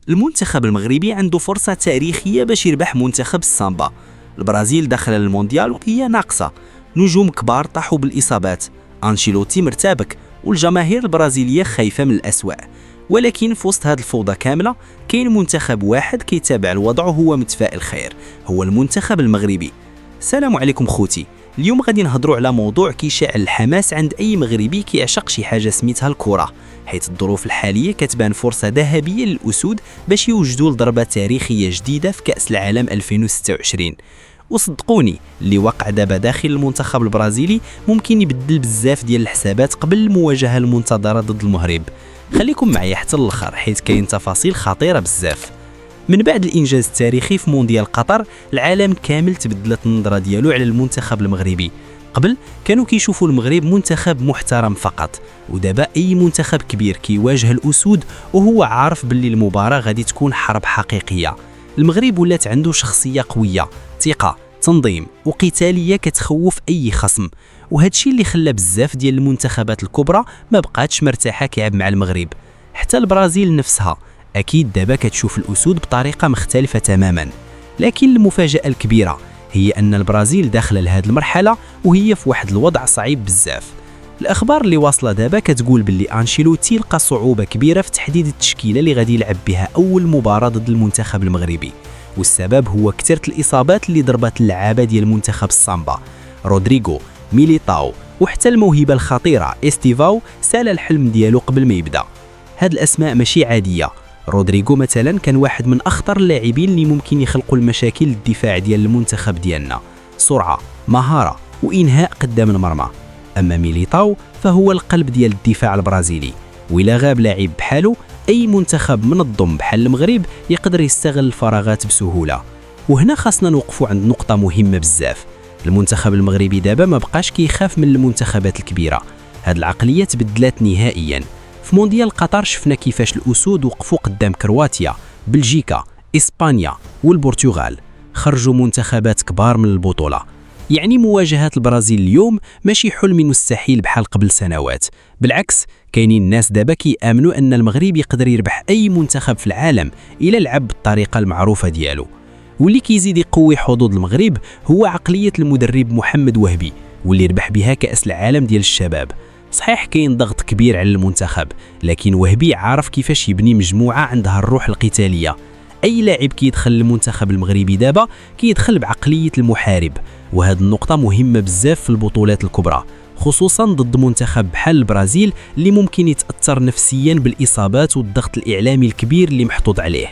المنتخب المغربي عنده فرصة تاريخية باش يربح منتخب السامبا. البرازيل دخل المونديال وهي ناقصة، نجوم كبار طاحوا بالإصابات، أنشيلوتي مرتبك والجماهير البرازيلية خايفة من الأسوأ. ولكن في وسط هذه الفوضى كاملة كاين منتخب واحد كيتابع الوضع وهو متفائل خير، هو المنتخب المغربي. السلام عليكم خوتي، اليوم غادي نهضروا على موضوع كيشعل الحماس عند أي مغربي كيعشق شي حاجة سميتها الكرة، حيث الظروف الحالية كتبان فرصة ذهبية للأسود باش يوجدوا لضربة تاريخية جديدة في كأس العالم 2026. وصدقوني اللي وقع دابا داخل المنتخب البرازيلي ممكن يبدل بزاف ديال الحسابات قبل المواجهة المنتظرة ضد المغرب. خليكم معايا حتى الاخر حيث كاين تفاصيل خطيرة بزاف. من بعد الإنجاز التاريخي في مونديال قطر، العالم كامل تبدلت النظرة ديالو على المنتخب المغربي. قبل كانوا كيشوفوا المغرب منتخب محترم فقط، ودابا أي منتخب كبير كيواجه الأسود وهو عارف باللي المباراة غادي تكون حرب حقيقية. المغرب ولات عنده شخصية قوية، ثقة، تنظيم وقتالية كتخوف أي خصم، وهذا الشيء اللي خلى بزاف ديال المنتخبات الكبرى ما بقاتش مرتاحة كيلعب مع المغرب. حتى البرازيل نفسها أكيد دابا كتشوف الأسود بطريقة مختلفة تماما. لكن المفاجأة الكبيرة هي أن البرازيل داخله لهذه المرحلة وهي في واحد الوضع صعيب بزاف. الأخبار اللي واصلة دابا كتقول باللي أنشيلوتي لقى صعوبة كبيرة في تحديد التشكيلة اللي غادي يلعب بها أول مباراة ضد المنتخب المغربي، والسبب هو كثرة الإصابات اللي ضربت اللعابة ديال المنتخب السامبا. رودريغو، ميليتاو وحتى الموهبة الخطيرة إستيفاو سال الحلم ديالو قبل ما يبدأ. هاد الأسماء ماشي عادية. رودريغو مثلا كان واحد من أخطر اللاعبين اللي ممكن يخلقوا المشاكل للدفاع ديال المنتخب ديالنا، سرعة، مهارة وإنهاء قدام المرمى. أما ميليتاو فهو القلب ديال الدفاع البرازيلي، وإلا غاب لاعب بحاله أي منتخب منظم بحال المغرب يقدر يستغل الفراغات بسهولة. وهنا خاصنا نوقفوا عند نقطة مهمة بزاف. المنتخب المغربي دابا ما بقاش كيخاف من المنتخبات الكبيرة، هاد العقلية تبدلات نهائيا. في مونديال قطر شفنا كيفاش الأسود وقفوا قدام كرواتيا، بلجيكا، إسبانيا والبرتغال، خرجوا منتخبات كبار من البطولة. يعني مواجهات البرازيل اليوم ماشي حلم مستحيل بحال قبل سنوات، بالعكس كاينين الناس دابا كيامنوا أن المغرب يقدر يربح أي منتخب في العالم إلا لعب بالطريقة المعروفة ديالو. واللي كيزيد يقوي حظوظ المغرب هو عقلية المدرب محمد وهبي، واللي ربح بها كأس العالم ديال الشباب. صحيح كاين ضغط كبير على المنتخب، لكن وهبي عارف كيفاش يبني مجموعة عندها الروح القتالية. أي لاعب كيدخل المنتخب المغربي دابا كيدخل بعقلية المحارب، وهذه النقطة مهمة بزاف في البطولات الكبرى، خصوصا ضد منتخب بحال البرازيل اللي ممكن يتأثر نفسيا بالإصابات والضغط الإعلامي الكبير اللي محطوط عليه.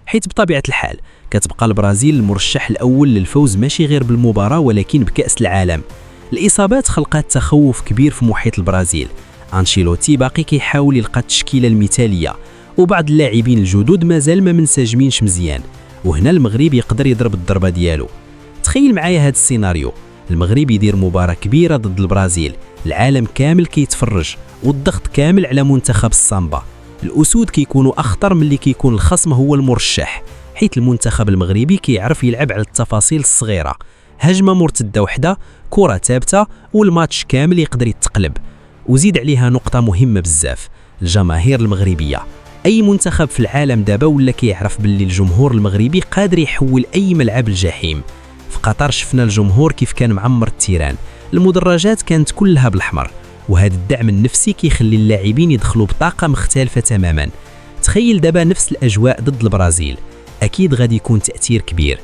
حيث بطبيعة الحال كتبقى البرازيل المرشح الأول للفوز ماشي غير بالمباراة ولكن بكأس العالم. الإصابات خلقت تخوف كبير في محيط البرازيل. أنشيلوتي باقي كيحاول يلقى التشكيلة المثالية، وبعض اللاعبين الجدد مازال ما منسجمينش مزيان، وهنا المغرب يقدر يضرب الضربة ديالو. تخيل معايا هذا السيناريو، المغرب يدير مباراة كبيرة ضد البرازيل، العالم كامل كيتفرج والضغط كامل على منتخب السامبا. الأسود كيكونوا أخطر من اللي كيكون الخصم هو المرشح، حيث المنتخب المغربي كيعرف يلعب على التفاصيل الصغيرة، هجمة مرتدة وحدة، كرة ثابتة والماتش كامل يقدر يتقلب. وزيد عليها نقطة مهمة بزاف، الجماهير المغربية. أي منتخب في العالم دابا ولا كيعرف باللي الجمهور المغربي قادر يحول أي ملعب الجحيم. في قطر شفنا الجمهور كيف كان معمر التيران، المدرجات كانت كلها بالأحمر، وهذا الدعم النفسي كيخلي اللاعبين يدخلوا بطاقة مختلفة تماما. تخيل دابا نفس الأجواء ضد البرازيل، أكيد غادي يكون تأثير كبير.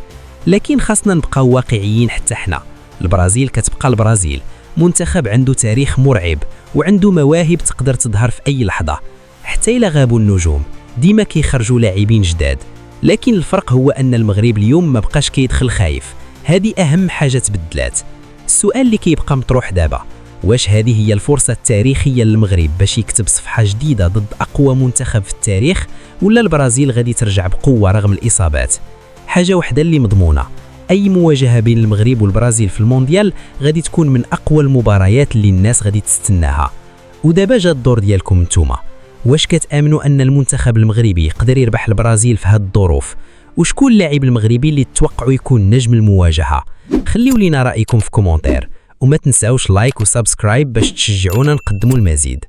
لكن خاصنا نبقى واقعيين حتى حنا، البرازيل كتبقى البرازيل، منتخب عنده تاريخ مرعب وعنده مواهب تقدر تظهر في أي لحظة. حتى إلا غابوا النجوم ديما كيخرجوا لاعبين جداد، لكن الفرق هو أن المغرب اليوم ما بقاش كيدخل خايف. هذه أهم حاجة تبدلات. السؤال اللي كيبقى مطروح دابا، واش هذه هي الفرصة التاريخية للمغرب باش يكتب صفحة جديدة ضد أقوى منتخب في التاريخ، ولا البرازيل غادي ترجع بقوة رغم الإصابات؟ حاجة وحدة اللي مضمونة، أي مواجهة بين المغرب والبرازيل في المونديال غادي تكون من أقوى المباريات اللي الناس غادي تستناها. ودابا جا الدور ديالكم نتوما، واش كتآمنوا أن المنتخب المغربي يقدر يربح البرازيل في هاد الظروف؟ وشكون اللاعب المغربي اللي تتوقعوا يكون نجم المواجهة؟ خليوا لينا رأيكم في كومنتير، وما تنساوش لايك وسبسكرايب باش تشجعونا نقدموا المزيد.